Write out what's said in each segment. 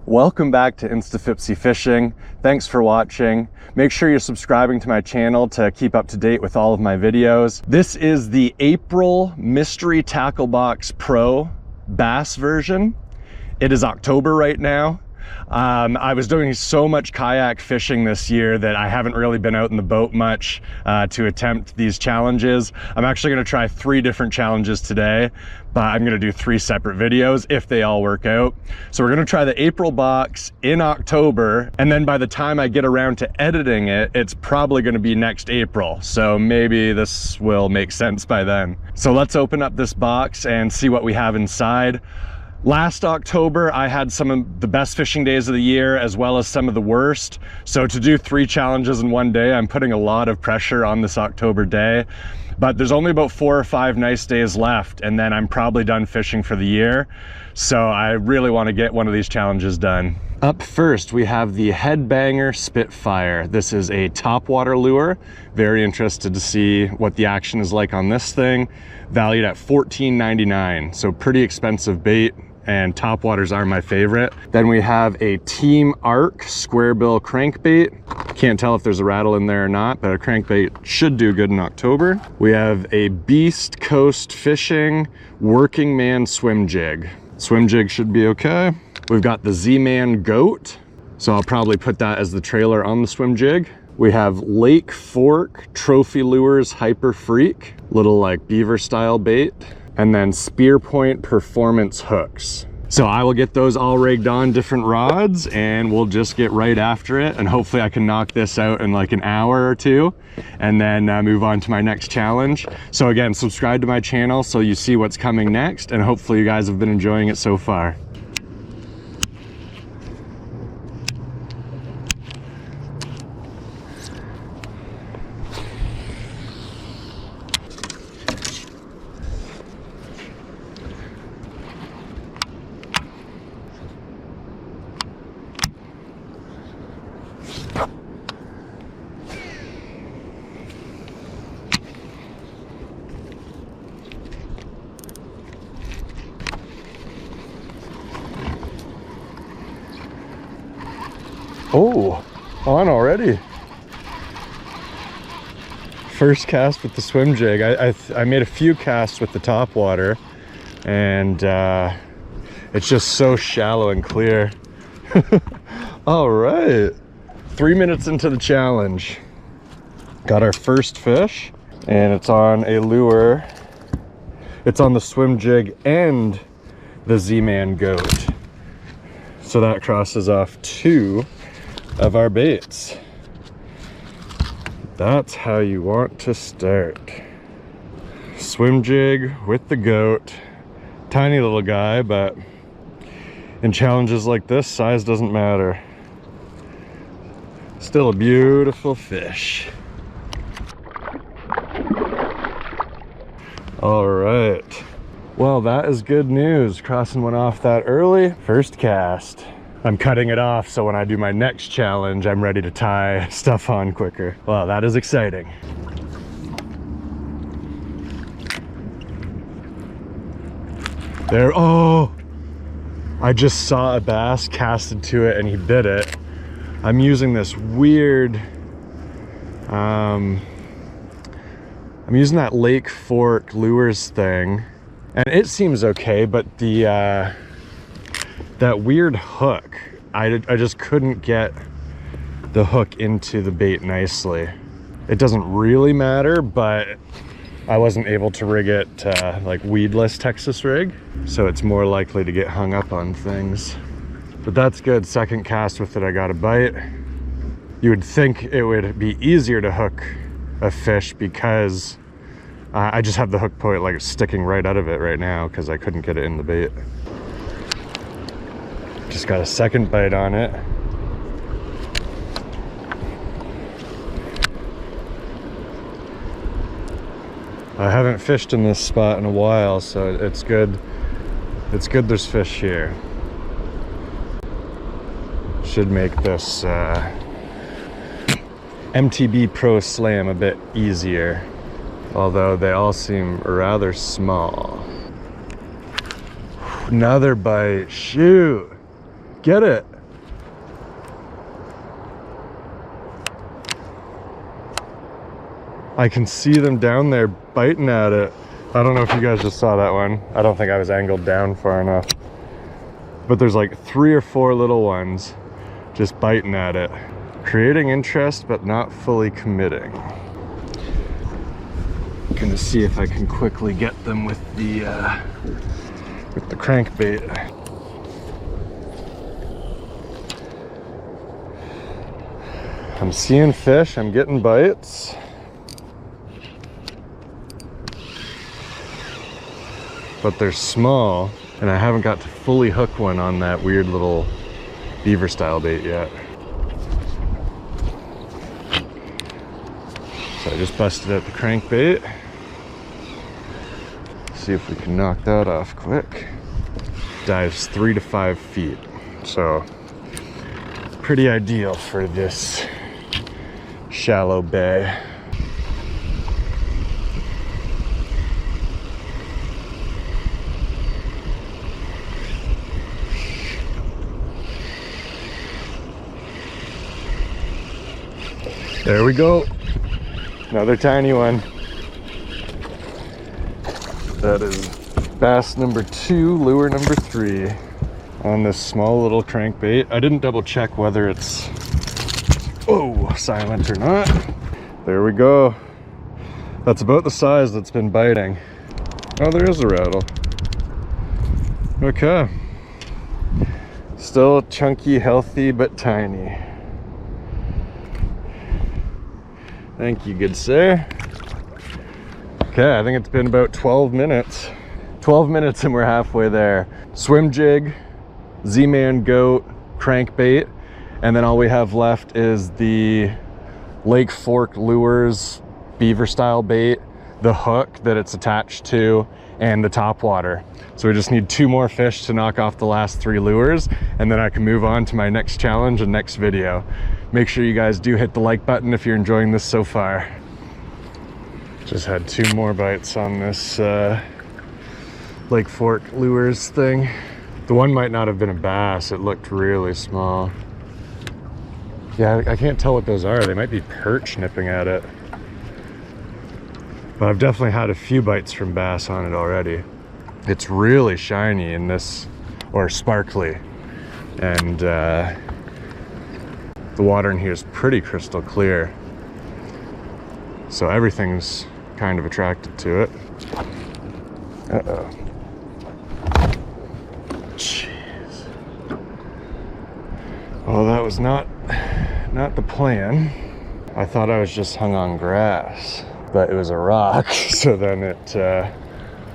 Welcome back to InstaPhippsyFishing. Thanks for watching. Make sure you're subscribing to my channel to keep up to date with all of my videos. This is the April Mystery Tackle Box Pro bass version. It is October right now. I was doing so much kayak fishing this year that I haven't really been out in the boat much to attempt these challenges. I'm actually going to try 3 different challenges today, but I'm going to do 3 separate videos if they all work out. So we're going to try the April box in October, and then by the time I get around to editing it, it's probably going to be next April. So maybe this will make sense by then. So let's open up this box and see what we have inside. Last October, I had some of the best fishing days of the year, as well as some of the worst. So to do 3 challenges in one day, I'm putting a lot of pressure on this October day. But there's only about 4 or 5 nice days left, and then I'm probably done fishing for the year. So I really want to get one of these challenges done. Up first, we have the Headbanger Spitfire. This is a topwater lure. Very interested to see what the action is like on this thing. Valued at $14.99, so pretty expensive bait, and topwaters are my favorite. Then we have a Team Arc square bill crankbait. Can't tell if there's a rattle in there or not, but a crankbait should do good in October. We have a Beast Coast Fishing Working Man swim jig. Swim jig should be okay. We've got the Z-Man Goat, so I'll probably put that as the trailer on the swim jig. We have Lake Fork Trophy Lures Hyper Freak, little like beaver style bait, and then Spear Point Performance hooks. So I will get those all rigged on different rods, and we'll just get right after it, and hopefully I can knock this out in like an hour or 2 and then move on to my next challenge. So again, subscribe to my channel so you see what's coming next, and hopefully you guys have been enjoying it so far. Oh, on already. First cast with the swim jig. I made a few casts with the top water, and it's just so shallow and clear. All right, 3 minutes into the challenge. Got our first fish, and it's on a lure. It's on the swim jig and the Z-Man Goat. So that crosses off 2 of our baits. That's how you want to start. Swim jig with the goat. Tiny little guy, but in challenges like this, size doesn't matter. Still a beautiful fish. All right. Well, that is good news. Crossing one off that early. First cast. I'm cutting it off so when I do my next challenge, I'm ready to tie stuff on quicker. Well, that is exciting. There, oh! I just saw a bass casted to it and he bit it. I'm using this weird, I'm using that Lake Fork lures thing, and it seems okay, but the, that weird hook, I just couldn't get the hook into the bait nicely. It doesn't really matter, but I wasn't able to rig it like weedless Texas rig, so it's more likely to get hung up on things. But that's good. Second cast with it, I got a bite. You would think it would be easier to hook a fish because I just have the hook point like sticking right out of it right now because I couldn't get it in the bait. Just got a second bite on it. I haven't fished in this spot in a while, so it's good. It's good there's fish here. Should make this MTB Pro Slam a bit easier, although they all seem rather small. Another bite. Shoot, get it. I can see them down there biting at it. I don't know if you guys just saw that one. I don't think I was angled down far enough. But there's like 3 or 4 little ones just biting at it. Creating interest, but not fully committing. Gonna see if I can quickly get them with the crankbait. I'm seeing fish, I'm getting bites. But they're small, and I haven't got to fully hook one on that weird little beaver style bait yet. So I just busted out the crankbait. See if we can knock that off quick. Dives 3 to 5 feet, so pretty ideal for this shallow bay. There we go. Another tiny one. That is bass number 2, lure number 3 on this small little crankbait. I didn't double check whether it's silent or not. There we go. That's about the size that's been biting. Oh, there is a rattle. Okay. Still chunky, healthy, but tiny. Thank you, good sir. Okay, I think it's been about 12 minutes. 12 minutes and we're halfway there. Swim jig, Z-Man goat, crankbait, and then all we have left is the Lake Fork Lures beaver style bait, the hook that it's attached to, and the top water. So we just need 2 more fish to knock off the last 3 lures, and then I can move on to my next challenge and next video. Make sure you guys do hit the like button if you're enjoying this so far. Just had 2 more bites on this Lake Fork Lures thing. The one might not have been a bass, it looked really small. Yeah, I can't tell what those are. They might be perch nipping at it. But I've definitely had a few bites from bass on it already. It's really shiny in this, or sparkly. And the water in here is pretty crystal clear. So everything's kind of attracted to it. Uh-oh. Jeez. Well, that was not the plan. I thought I was just hung on grass, but it was a rock. So then it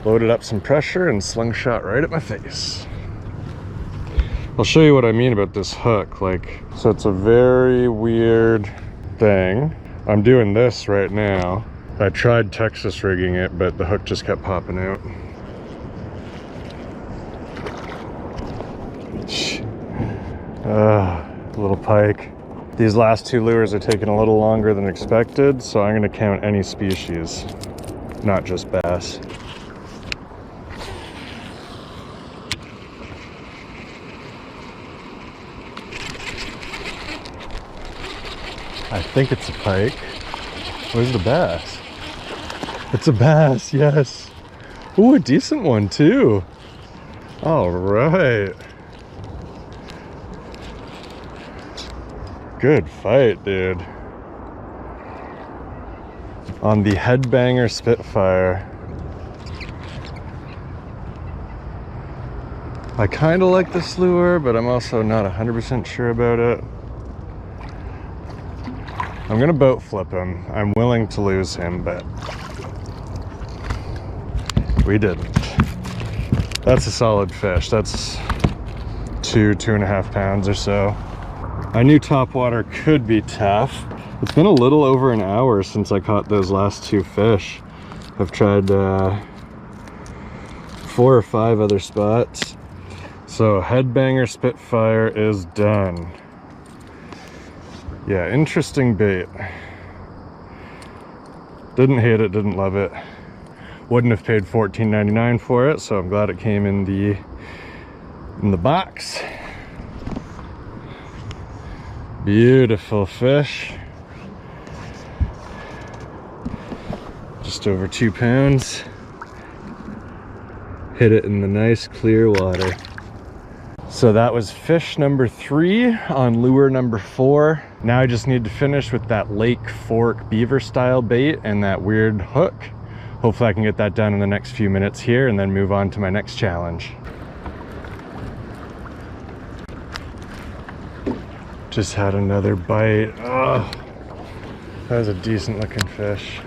loaded up some pressure and slingshot right at my face. I'll show you what I mean about this hook. So it's a very weird thing. I'm doing this right now. I tried Texas rigging it, but the hook just kept popping out. Little pike. These last 2 lures are taking a little longer than expected, so I'm gonna count any species, not just bass. I think it's a pike. Where's the bass? It's a bass, yes. Ooh, a decent one too. All right. Good fight, dude. On the Headbanger Spitfire. I kind of like this lure, but I'm also not 100% sure about it. I'm gonna boat flip him. I'm willing to lose him, but we didn't. That's a solid fish. That's 2.5 pounds or so. I knew topwater could be tough. It's been a little over an hour since I caught those last 2 fish. I've tried 4 or 5 other spots. So Headbanger Spitfire is done. Yeah, interesting bait. Didn't hate it, didn't love it. Wouldn't have paid $14.99 for it, so I'm glad it came in the box. Beautiful fish. Just over 2 pounds. Hit it in the nice clear water. So that was fish number 3 on lure number 4. Now I just need to finish with that lake fork beaver style bait and that weird hook. Hopefully I can get that done in the next few minutes here and then move on to my next challenge. Just had another bite. Oh, that was a decent looking fish.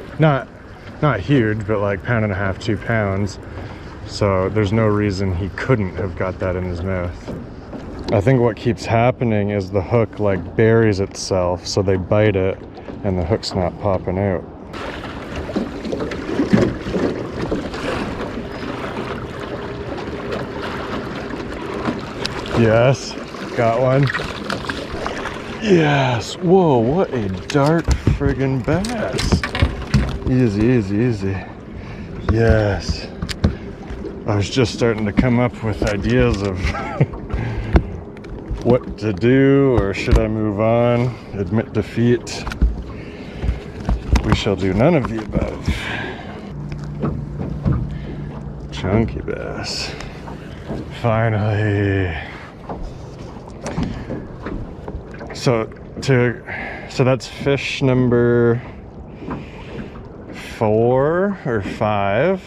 Not huge, but like 1.5 pounds, 2 pounds. So there's no reason he couldn't have got that in his mouth. I think what keeps happening is the hook like buries itself, so they bite it and the hook's not popping out. Yes, got one. Yes, whoa, what a dark friggin' bass. Easy, easy, easy. Yes. I was just starting to come up with ideas of what to do, or should I move on, admit defeat. We shall do none of the above. Chunky bass. Finally. So that's fish number 4 or 5.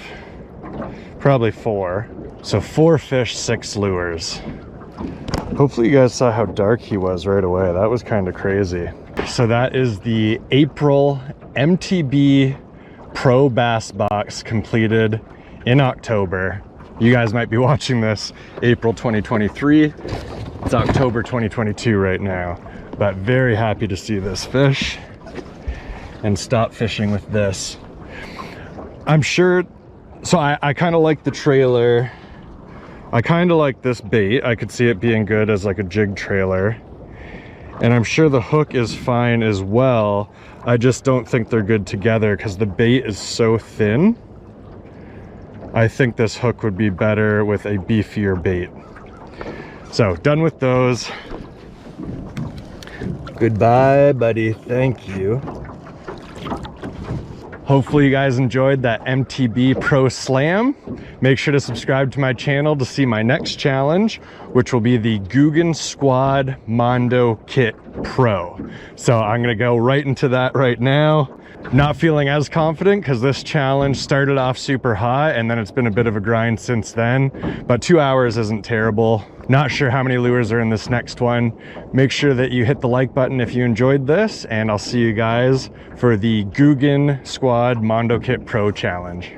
Probably 4. So 4 fish, 6 lures. Hopefully you guys saw how dark he was right away. That was kind of crazy. So that is the April MTB Pro Bass Box completed in October. You guys might be watching this April 2023. It's October 2022 right now. But very happy to see this fish and stop fishing with this. I'm sure, so I kind of like the trailer. I kind of like this bait. I could see it being good as like a jig trailer. And I'm sure the hook is fine as well. I just don't think they're good together because the bait is so thin. I think this hook would be better with a beefier bait. So done with those. Goodbye, buddy. Thank you. Hopefully you guys enjoyed that MTB Pro Slam. Make sure to subscribe to my channel to see my next challenge, which will be the Guggen Squad Mondo Kit Pro. So I'm gonna go right into that right now. Not feeling as confident because this challenge started off super hot and then it's been a bit of a grind since then, but 2 hours isn't terrible. Not sure how many lures are in this next one. Make sure that you hit the like button if you enjoyed this, and I'll see you guys for the Guggen Squad Mondo Kit Pro challenge.